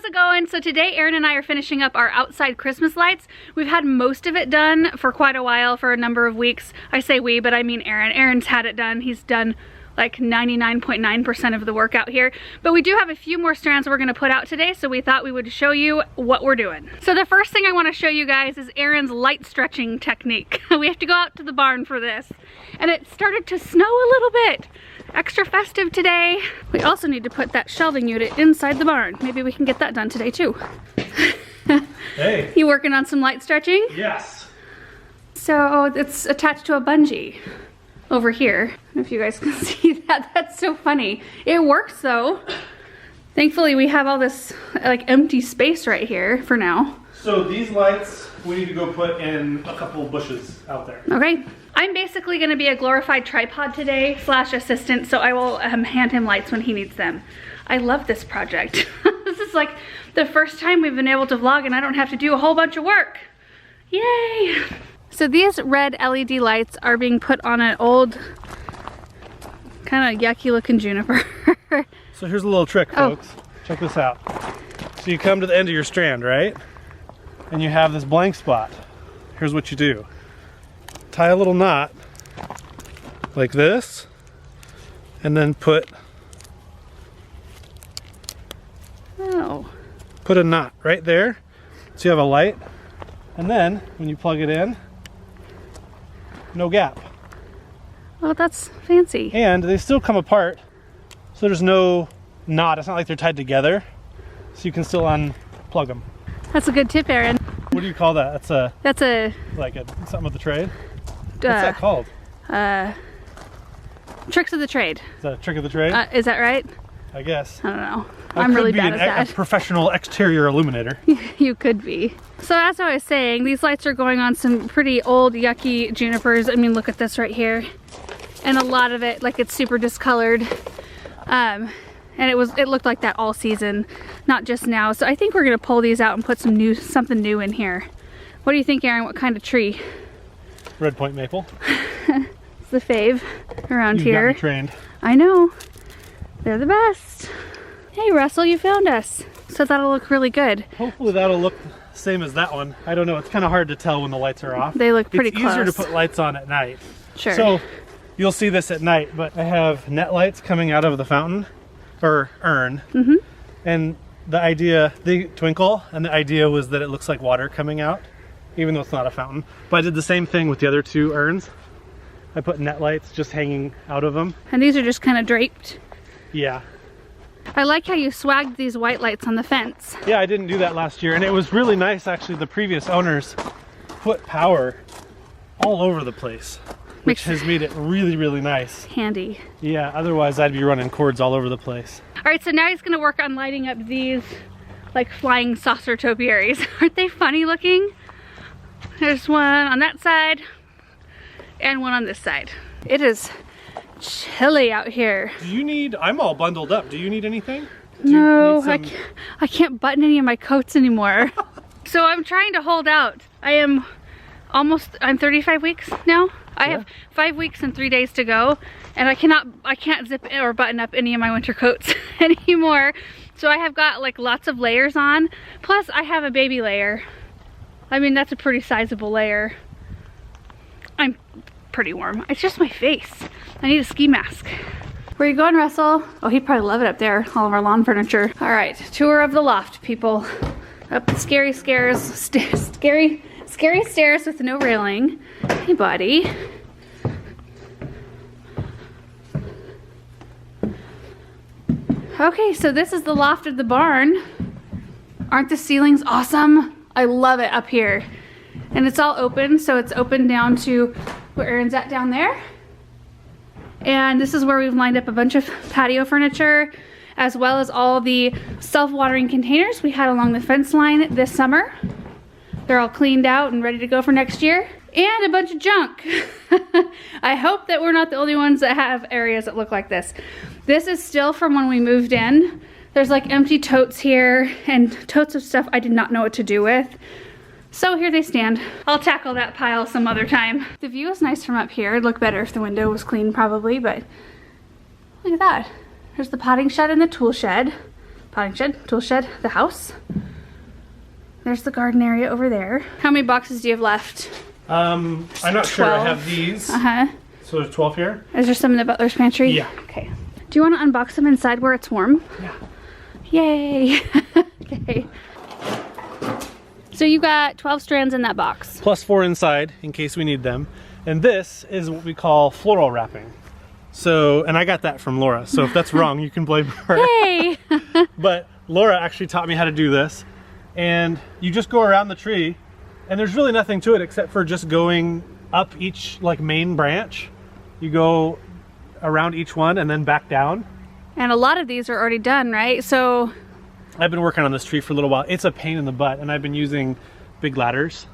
it going? So today Aaron and I are finishing up our outside Christmas lights. We've had most of it done for quite a while, for a number of weeks. I say we, but I mean Aaron. Aaron's had it done. He's done like 99.9% of the work out here. But we do have a few more strands we're gonna put out today, so we thought we would show you what we're doing. So the first thing I wanna show you guys is Aaron's light stretching technique. We have to go out to the barn for this. And it started to snow a little bit. Extra festive today. We also need to put that shelving unit inside the barn. Maybe we can get that done today too. Hey. You working on some light stretching? Yes. So it's attached to a bungee over here. If you guys can see that, that's so funny. It works though. Thankfully we have all this like empty space right here for now. So these lights, we need to go put in a couple bushes out there. Okay. I'm basically gonna be a glorified tripod today / assistant, so I will hand him lights when he needs them. I love this project. This is like the first time we've been able to vlog and I don't have to do a whole bunch of work. Yay! So these red LED lights are being put on an old, kind of yucky looking juniper. So here's a little trick, folks. Check this out. So you come to the end of your strand, right? And you have this blank spot. Here's what you do. Tie a little knot like this, and then put a knot right there, so you have a light, and then when you plug it in, no gap. Oh, that's fancy. And they still come apart, so there's no knot. It's not like they're tied together, so you can still unplug them. That's a good tip, Aaron. What do you call that? That's a something with the trade. What's that called? Tricks of the trade. Is that a trick of the trade? Is that right? I guess. I don't know. I'm really bad at that. A professional exterior illuminator. You could be. So as I was saying, these lights are going on some pretty old, yucky junipers. I mean, look at this right here. And a lot of it, like, it's super discolored. And it looked like that all season, not just now. So I think we're gonna pull these out and put something new in here. What do you think, Aaron? What kind of tree? Red Point maple. It's the fave around here. You got me trained. I know. They're the best. Hey Russell, you found us. So that'll look really good. Hopefully that'll look the same as that one. I don't know, it's kind of hard to tell when the lights are off. They look pretty close. It's easier to put lights on at night. Sure. So you'll see this at night, but I have net lights coming out of the fountain, or urn. Mm-hmm. And the idea, they twinkle, and the idea was that it looks like water coming out, even though it's not a fountain. But I did the same thing with the other two urns. I put net lights just hanging out of them. And these are just kind of draped. Yeah. I like how you swagged these white lights on the fence. Yeah, I didn't do that last year, and it was really nice actually. The previous owners put power all over the place, which has made it really, really nice. Handy. Yeah, otherwise I'd be running cords all over the place. All right, so now he's gonna work on lighting up these like flying saucer topiaries. Aren't they funny looking? There's one on that side and one on this side. It is chilly out here. Do you need, I'm all bundled up. Do you need anything? No, I can't button any of my coats anymore. So I'm trying to hold out. I'm 35 weeks now. I have 5 weeks and 3 days to go, and I can't zip or button up any of my winter coats anymore. So I have got like lots of layers on. Plus I have a baby layer. I mean, that's a pretty sizable layer. I'm pretty warm. It's just my face. I need a ski mask. Where are you going, Russell? Oh, he'd probably love it up there, all of our lawn furniture. All right, tour of the loft, people. Up the scary stairs with no railing. Hey, buddy. Okay, so this is the loft of the barn. Aren't the ceilings awesome? I love it up here. And it's all open, so it's open down to where Aaron's at down there. And this is where we've lined up a bunch of patio furniture, as well as all the self-watering containers we had along the fence line this summer. They're all cleaned out and ready to go for next year. And a bunch of junk. I hope that we're not the only ones that have areas that look like this. This is still from when we moved in. There's like empty totes here and totes of stuff I did not know what to do with. So here they stand. I'll tackle that pile some other time. The view is nice from up here. It'd look better if the window was clean probably, but look at that. There's the potting shed and the tool shed. potting shed, tool shed, the house. There's the garden area over there. How many boxes do you have left? I'm not sure. I have these. So there's 12 here. Is there some in the butler's pantry? Yeah. Okay. Do you want to unbox them inside where it's warm? Yeah. Yay. Okay. So you got 12 strands in that box. Plus 4 inside in case we need them. And this is what we call floral wrapping. So, and I got that from Laura. So if that's wrong, you can blame her. Hey. But Laura actually taught me how to do this. And you just go around the tree and there's really nothing to it except for just going up each like main branch. You go around each one and then back down. And a lot of these are already done, right? So I've been working on this tree for a little while. It's a pain in the butt and I've been using big ladders.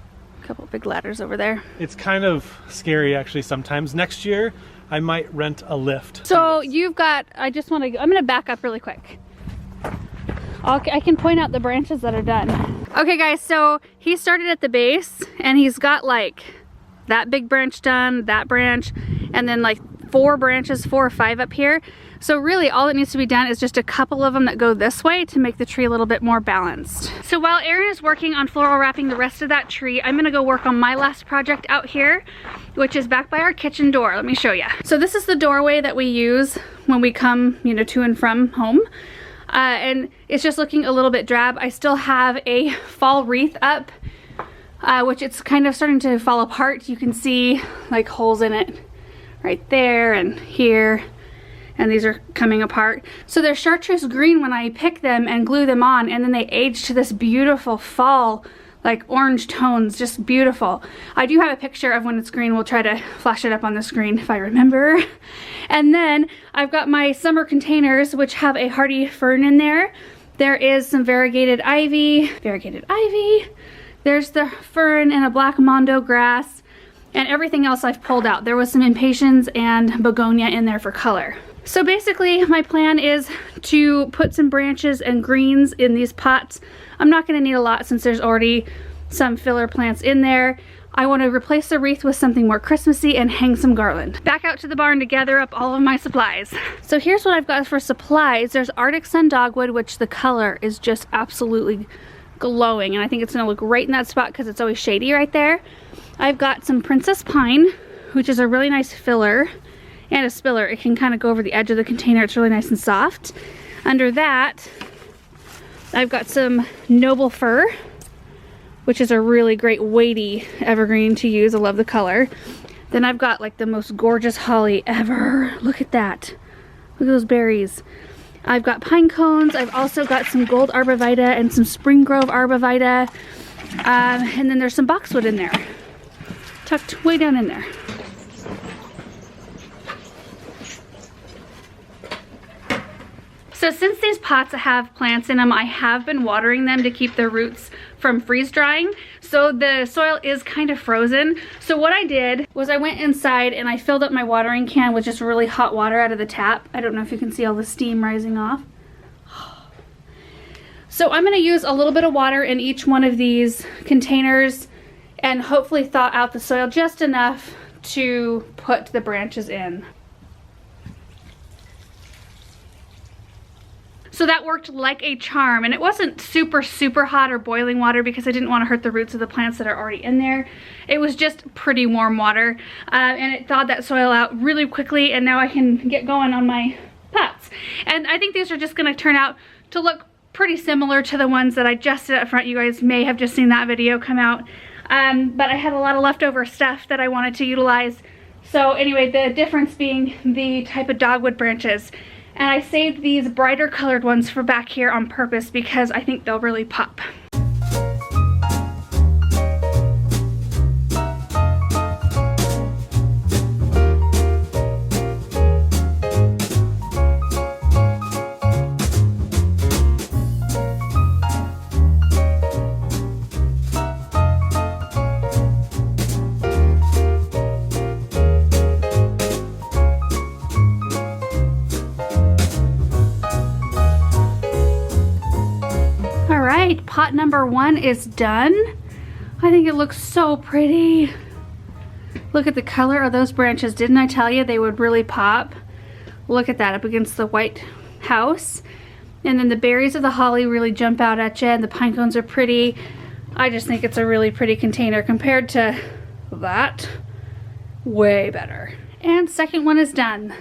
a couple big ladders over there. It's kind of scary actually sometimes. Next year I might rent a lift. So you've got, I'm gonna back up really quick. I can point out the branches that are done. Okay guys, so he started at the base and he's got like that big branch done, that branch, and then like 4 branches, 4 or 5 up here. So really all that needs to be done is just a couple of them that go this way to make the tree a little bit more balanced. So while Aaron is working on floral wrapping the rest of that tree, I'm gonna go work on my last project out here, which is back by our kitchen door. Let me show you. So this is the doorway that we use when we come, you know, to and from home. And it's just looking a little bit drab. I still have a fall wreath up, which it's kind of starting to fall apart. You can see like holes in it right there and here, and these are coming apart. So they're chartreuse green when I pick them and glue them on, and then they age to this beautiful fall like orange tones, just beautiful. I do have a picture of when it's green. We'll try to flash it up on the screen if I remember. And then I've got my summer containers, which have a hardy fern in there. There is some variegated ivy. There's the fern and a black mondo grass, and everything else I've pulled out. There was some impatiens and begonia in there for color. So basically my plan is to put some branches and greens in these pots. I'm not going to need a lot since there's already some filler plants in there. I want to replace the wreath with something more Christmassy and hang some garland. Back out to the barn to gather up all of my supplies. So here's what I've got for supplies. There's Arctic Sun Dogwood, which the color is just absolutely glowing, and I think it's going to look right in that spot because it's always shady right there. I've got some Princess Pine, which is a really nice filler and a spiller. It can kind of go over the edge of the container. It's really nice and soft. Under that, I've got some Noble Fir, which is a really great weighty evergreen to use. I love the color. Then I've got like the most gorgeous holly ever. Look at that. Look at those berries. I've got pine cones. I've also got some gold arborvitae and some spring grove arborvitae. And then there's some boxwood in there, tucked way down in there. So since these pots have plants in them, I have been watering them to keep the roots from freeze drying. So the soil is kind of frozen. So what I did was I went inside and I filled up my watering can with just really hot water out of the tap. I don't know if you can see all the steam rising off. So I'm gonna use a little bit of water in each one of these containers and hopefully thaw out the soil just enough to put the branches in. So that worked like a charm, and it wasn't super hot or boiling water because I didn't want to hurt the roots of the plants that are already in there. It was just pretty warm water, and it thawed that soil out really quickly, and now I can get going on my pots. And I think these are just going to turn out to look pretty similar to the ones that I just did up front. You guys may have just seen that video come out, but I had a lot of leftover stuff that I wanted to utilize. So anyway, the difference being the type of dogwood branches. And I saved these brighter colored ones for back here on purpose because I think they'll really pop. Pot number 1 is done. I think it looks so pretty. Look at the color of those branches. Didn't I tell you they would really pop? Look at that up against the white house. And then the berries of the holly really jump out at you, and the pine cones are pretty. I just think it's a really pretty container compared to that. Way better. And second one is done.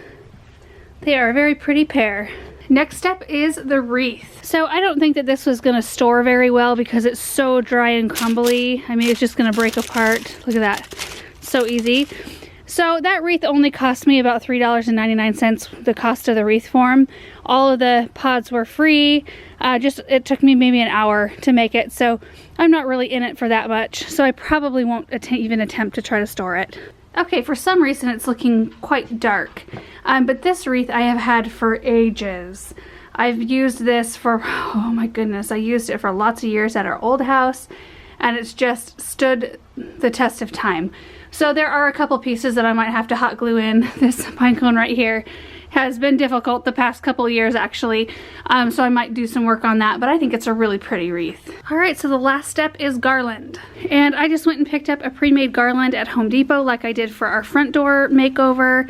They are a very pretty pair. Next step is the wreath. So I don't think that this was gonna store very well because it's so dry and crumbly. I mean, it's just gonna break apart. Look at that, so easy. So that wreath only cost me about $3.99, the cost of the wreath form. All of the pods were free. It took me maybe an hour to make it, so I'm not really in it for that much. So I probably won't even attempt to try to store it. Okay, for some reason it's looking quite dark, but this wreath I have had for ages. I've used this for, oh my goodness, I used it for lots of years at our old house, and it's just stood the test of time. So there are a couple pieces that I might have to hot glue in. This pine cone right here has been difficult the past couple of years actually, so I might do some work on that, but I think it's a really pretty wreath. All right, so the last step is garland. And I just went and picked up a pre-made garland at Home Depot like I did for our front door makeover,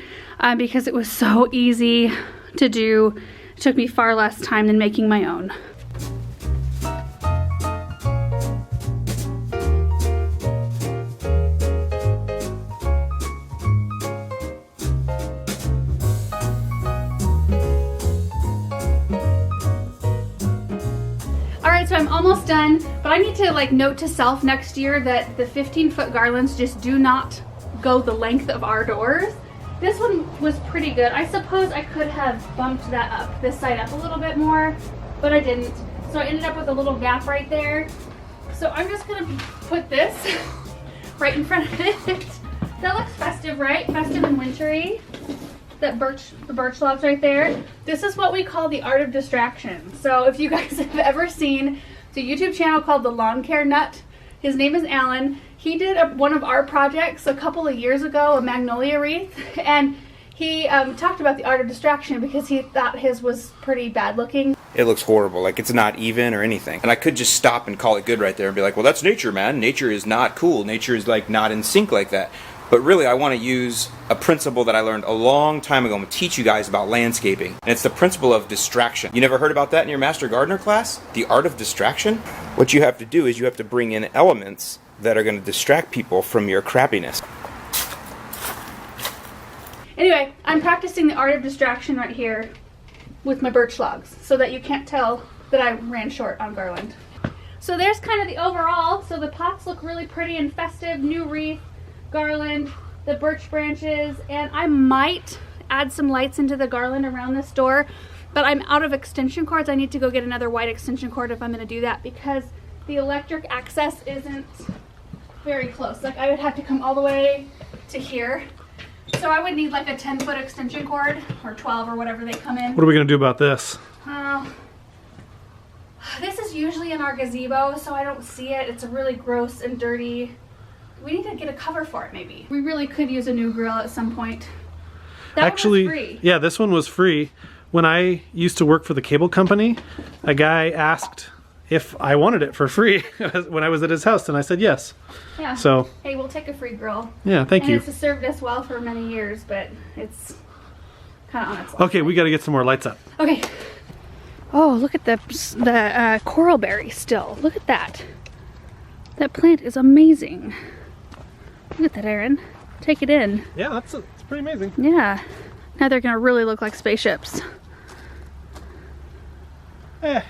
because it was so easy to do. It took me far less time than making my own. So I'm almost done, but I need to like note to self next year that the 15-foot garlands just do not go the length of our doors. This one was pretty good. I suppose I could have bumped that up, this side up a little bit more, but I didn't. So I ended up with a little gap right there. So I'm just gonna put this right in front of it. That looks festive, right? Festive and wintry. The birch logs right there. This is what we call the art of distraction. So if you guys have ever seen the YouTube channel called The Lawn Care Nut, his name is Alan. He did one of our projects a couple of years ago, a magnolia wreath, and he talked about the art of distraction because he thought his was pretty bad looking. It looks horrible, like it's not even or anything. And I could just stop and call it good right there and be like, well, that's nature, man. Nature is not cool. Nature is like not in sync like that. But really, I want to use a principle that I learned a long time ago. I'm going to teach you guys about landscaping. And it's the principle of distraction. You never heard about that in your Master Gardener class? The art of distraction? What you have to do is you have to bring in elements that are going to distract people from your crappiness. Anyway, I'm practicing the art of distraction right here with my birch logs so that you can't tell that I ran short on garland. So there's kind of the overall. So the pots look really pretty and festive, new wreath, garland, the birch branches, and I might add some lights into the garland around this door, but I'm out of extension cords. I need to go get another white extension cord if I'm going to do that because the electric access isn't very close. Like I would have to come all the way to here. So I would need like a 10-foot extension cord or 12 or whatever they come in. What are we going to do about this? This is usually in our gazebo, so I don't see it. It's really gross and dirty. We need to get a cover for it, maybe. We really could use a new grill at some point. That Actually, one was free. Yeah, this one was free. When I used to work for the cable company, a guy asked if I wanted it for free when I was at his house, and I said yes. Yeah. So. Hey, we'll take a free grill. Yeah, thank you. And it's served us well for many years, but it's kind of on its last Okay, we got to get some more lights up. Okay. Oh, look at the coral berry still. Look at that. That plant is amazing. Look at that, Aaron. Take it in. Yeah, it's pretty amazing. Yeah. Now they're gonna really look like spaceships. Okay.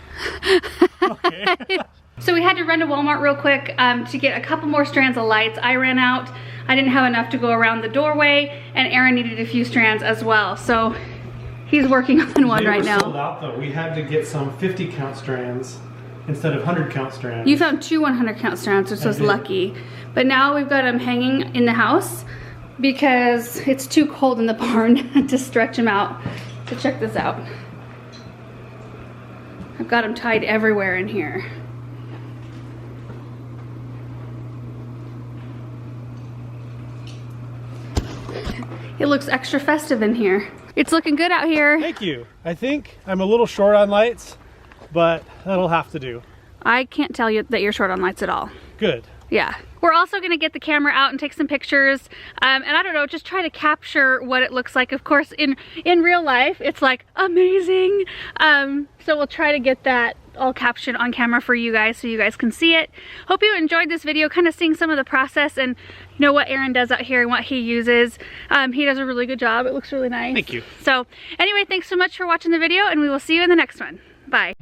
So we had to run to Walmart real quick to get a couple more strands of lights. I ran out. I didn't have enough to go around the doorway, and Aaron needed a few strands as well. So he's working on one right now. Sold out though. We had to get some 50 count strands instead of 100 count strands. You found 2 100 count strands, which was lucky. But now we've got them hanging in the house because it's too cold in the barn to stretch them out. So check this out. I've got them tied everywhere in here. It looks extra festive in here. It's looking good out here. Thank you. I think I'm a little short on lights, but that'll have to do. I can't tell you that you're short on lights at all. Good. Yeah. We're also going to get the camera out and take some pictures. And I don't know, just try to capture what it looks like. Of course, in real life, it's like amazing. So we'll try to get that all captured on camera for you guys so you guys can see it. Hope you enjoyed this video, kind of seeing some of the process and know what Aaron does out here and what he uses. He does a really good job. It looks really nice. Thank you. So anyway, thanks so much for watching the video, and we will see you in the next one. Bye.